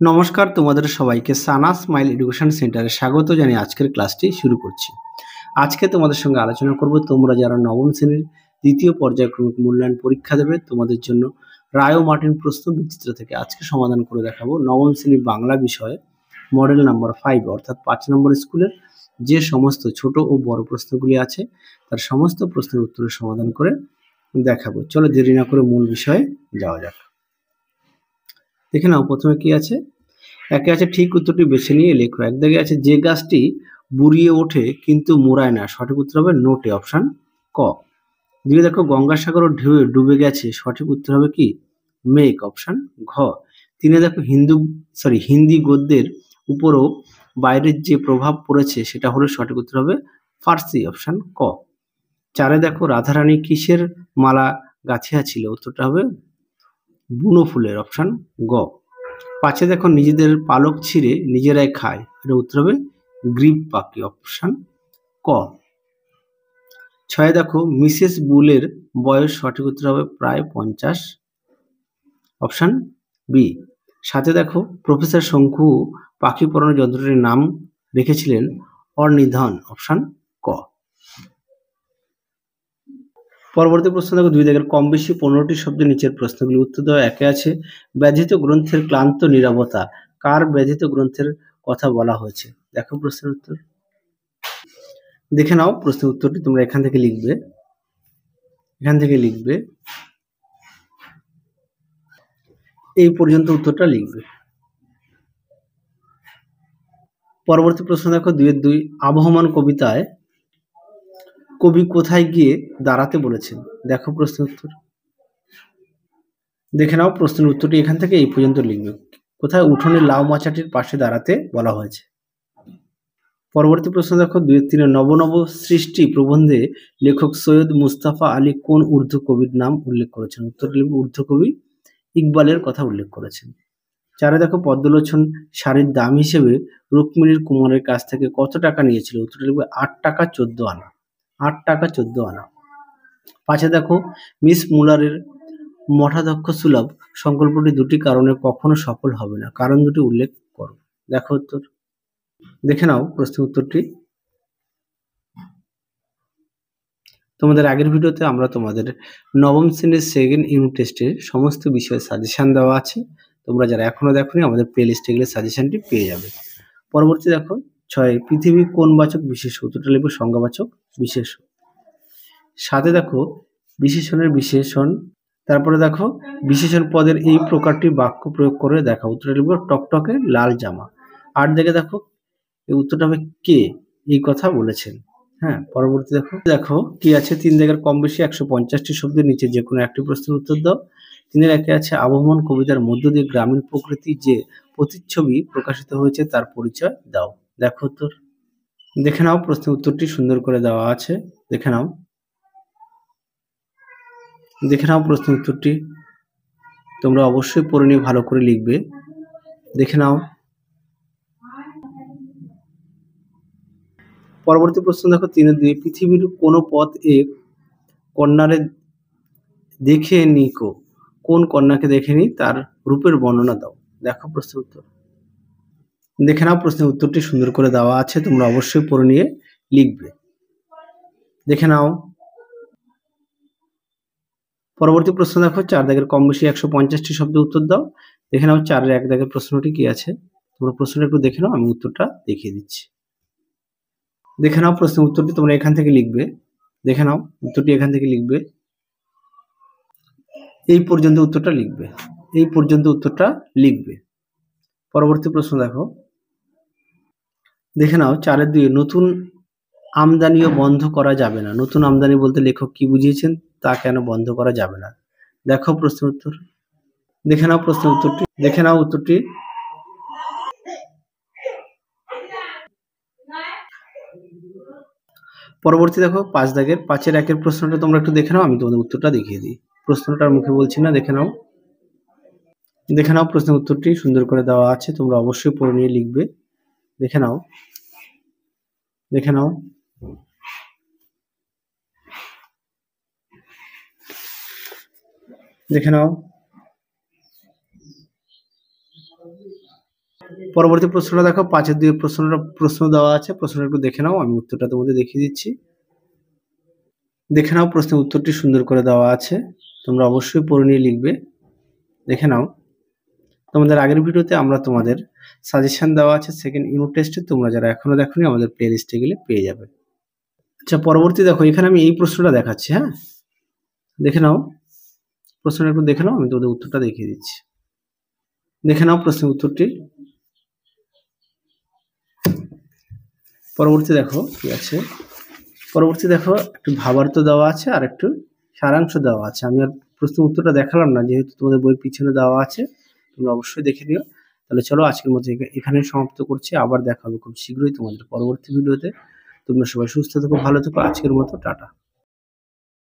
নমস্কার তোমাদের সবাইকে সানা স্মাইল এডুকেশন সেন্টারে স্বাগত জানিয়ে আজকের ক্লাসটি শুরু করছি। আজকে তোমাদের সঙ্গে আলোচনা করব তোমরা যারা নবম শ্রেণীর দ্বিতীয় পর্যায়ক্রমিক মূল্যায়ন পরীক্ষা দেবে তোমাদের জন্য রায় ও মার্টিন প্রশ্ন বিচিত্র থেকে আজকে সমাধান করে দেখাবো নবম শ্রেণীর বাংলা বিষয়ে মডেল নাম্বার 5 অর্থাৎ 5 নম্বর স্কুলের যে সমস্ত ছোট ও বড় প্রশ্নগুলি আছে তার সমস্ত প্রশ্নের উত্তরের সমাধান করে দেখাবো। চলো দেরি না করে মূল বিষয়ে যাওয়া যাক। দেখে নাও প্রথমে কি আছে, একে আছে ঠিক উত্তরটি বেছে নিয়ে লেখো। এক দাগে আছে যে গাছটি বুড়িয়ে ওঠে কিন্তু মুড়ায় না, সঠিক উত্তর হবে নোটে, অপশন ক। দুই দেখো গঙ্গাসাগর ঢেউয়ে ডুবে গেছে, সঠিক উত্তর হবে কি মেঘ, অপশন ঘ। তিনে দেখো হিন্দি গদ্যের উপরও বাইরের যে প্রভাব পড়েছে সেটা হলো সঠিক উত্তর হবে ফার্সি, অপশন ক। চারে দেখো রাধারানী কিসের মালা গাঁথিয়া ছিল, উত্তরটা হবে বুনো ফুলের, অপশন গ। পাঁচে দেখো নিজেদের পালক ছিঁড়ে নিজেরাই খায়, এটা উত্তর হবে গ্রিপ পাখি, অপশন ক। ছয় দেখো মিসেস বুলের বয়স, সঠিক উত্তর হবে প্রায় 50, অপশন বি। সাথে দেখো প্রফেসর শঙ্কু পাখি পড়ানোর যন্ত্রটির নাম রেখেছিলেন অর্নিধন, অপশন ক। পরবর্তী প্রশ্ন দেখো দুই দাগের কম বেশি 15টি শব্দের নিচের প্রশ্নগুলি উত্তর দেওয়া। একে আছে ব্যথিত গ্রন্থের ক্লান্ত নীরবতা, কার ব্যথিত গ্রন্থের কথা বলা হয়েছে, দেখো প্রশ্নের উত্তর। দেখে নাও প্রশ্নের উত্তরটি, তোমরা এখান থেকে লিখবে, এই পর্যন্ত উত্তরটা লিখবে। পরবর্তী প্রশ্ন দেখো 2-2 আবহমান কবিতায় কবি কোথায় গিয়ে দাঁড়াতে বলেছেন, দেখো প্রশ্নের উত্তর। দেখে নাও প্রশ্নের উত্তরটি এখান থেকে এই পর্যন্ত লিখবে, কোথায় উঠোনে লাউ মাচাটির পাশে দাঁড়াতে বলা হয়েছে। পরবর্তী প্রশ্ন দেখো 2-3 নব নব সৃষ্টি প্রবন্ধে লেখক সৈয়দ মুস্তাফা আলী কোন উর্দু কবির নাম উল্লেখ করেছেন, উত্তর লিখবে উর্দু কবি ইকবালের কথা উল্লেখ করেছেন। চারে দেখো পদ্মলোচন শাড়ির দাম হিসেবে রুক্মিণীর কুমারের কাছ থেকে কত টাকা নিয়েছিল, উত্তর লিখবে 8 টাকা 14 আনা, 8 টাকা 14 আনা। পাঁচে দেখো মিস মুলারের মঠাধ্যক্ষ সুলভ সংকল্পটি দুটি কারণে কখনো সফল হবে না, কারণ দুটি উল্লেখ করো, দেখো উত্তর। দেখে নাও প্রশ্নের উত্তরটি। তোমাদের আগের ভিডিওতে আমরা তোমাদের নবম শ্রেণীর সেকেন্ড ইউনিট টেস্টের সমস্ত বিষয়ের সাজেশন দেওয়া আছে, তোমরা যারা এখনো দেখোনি আমাদের প্লে লিস্টে গেলে সাজেশনটি পেয়ে যাবে। পরবর্তী দেখো 6 পৃথিবী কোন বাচক বিশেষ্য, উত্তরটা লিখবে সংজ্ঞাবাচক বিশেষ্য। 7 দেখো বিশেষণের বিশেষণ, তারপরে দেখো বিশেষণ পদের এই প্রকারটি বাক্য প্রয়োগ করে দেখা, উত্তরটা লিখবে টকটকে লাল জামা। 8 দেখো এই উত্তরটা হবে কে এই কথা বলেছেন। হ্যাঁ, পরবর্তী দেখো কি আছে 3 দাগের কম বেশি 150টি শব্দের নিচে যে কোনো একটি প্রশ্নের উত্তর দাও। 3 একে আছে আবহমান কবিতার মধ্য দিয়ে গ্রামীণ প্রকৃতি যে প্রতিচ্ছবি প্রকাশিত হয়েছে তার পরিচয় দাও, দেখো উত্তর। দেখে নাও প্রশ্নের উত্তরটি সুন্দর করে দেওয়া আছে, দেখে নাও প্রশ্নের উত্তরটি, তোমরা অবশ্যই পড়ে নিয়ে ভালো করে লিখবে, দেখে নাও। পরবর্তী প্রশ্ন দেখো 3-2 পৃথিবীর কোন পথ এ কন্যারে দেখে নিকো, কোন কন্যাকে দেখেনি তার রূপের বর্ণনা দাও, দেখো প্রশ্নের উত্তর। দেখে নাও প্রশ্নের উত্তরটি সুন্দর করে দেওয়া আছে, তোমরা অবশ্যই পড়ে নিয়ে লিখবে, দেখে নাও। পরবর্তী প্রশ্ন দেখো 4 দাগের কম বেশি 150টি শব্দের উত্তর দাও। দেখে নাও 4-এর 1 দাগের প্রশ্নটি কি আছে, তোমরা প্রশ্নটা একটু দেখে নাও, আমি উত্তরটা দেখিয়ে দিচ্ছি। দেখে নাও প্রশ্নের উত্তরটি তোমরা এখান থেকে লিখবে, দেখে নাও উত্তরটি এখান থেকে লিখবে, এই পর্যন্ত উত্তরটা লিখবে, এই পর্যন্ত উত্তরটা লিখবে। পরবর্তী প্রশ্ন দেখো, দেখে নাও 4-2 নতুন আমদানিও বন্ধ করা যাবে না, নতুন আমদানি বলতে লেখক কি বুঝিয়েছেন তা কেন বন্ধ করা যাবে না, দেখো প্রশ্নের উত্তর। দেখে নাও প্রশ্নের উত্তরটি, দেখে নাও উত্তরটি। পরবর্তী দেখো 5 দাগের 5-এর 1-এর প্রশ্নটা তোমরা একটু দেখে নাও, আমি তোমাদের উত্তরটা দেখিয়ে দিই, প্রশ্নটার মুখে বলছি না, দেখে নাও। দেখে নাও প্রশ্নের উত্তরটি সুন্দর করে দেওয়া আছে, তোমরা অবশ্যই পড়ে নিয়ে লিখবে, দেখে নাও, দেখে নাও। দেখে নাও পরবর্তী প্রশ্নটা দেখো, 5-এর 2 প্রশ্ন দেওয়া আছে। প্রশ্নটা একটু দেখে নাও, আমি উত্তরটা তোমাদের দেখিয়ে দিচ্ছি। দেখে নাও, প্রশ্নের উত্তরটি সুন্দর করে দেওয়া আছে, তোমরা অবশ্যই পড়ে নিয়ে লিখবে। দেখে নাও। তোমাদের আগের ভিডিওতে আমরা তোমাদের সাজেশন দেওয়া আছে সেকেন্ড ইউনিট টেস্টে, তোমরা যারা এখনো দেখোনি আমাদের প্লে লিস্টে গেলে পেয়ে যাবে। আচ্ছা, পরবর্তী দেখো, এখানে আমি এই প্রশ্নটা দেখাচ্ছি। হ্যাঁ, দেখে নাও, প্রশ্নটা একটু দেখে নাও, আমি তোমাদের উত্তরটা দেখিয়ে দিচ্ছি। দেখে নাও প্রশ্নের উত্তরটি। পরবর্তী দেখো কি আছে। পরবর্তী দেখো, একটু ভাবার্থ দেওয়া আছে আর একটু সারাংশ দেওয়া আছে। আমি আর প্রশ্নের উত্তরটা দেখালাম না, যেহেতু তোমাদের বইয়ের পিছনে দেওয়া আছে, তোমরা অবশ্যই দেখে নিও। তাহলে চলো, আজকের মতো এখানে সমাপ্ত করছি। আবার দেখা হবে খুব শীঘ্রই তোমাদের পরবর্তী ভিডিওতে। তোমরা সবাই সুস্থ থেকো, ভালো থেকো। আজকের মতো টাটা।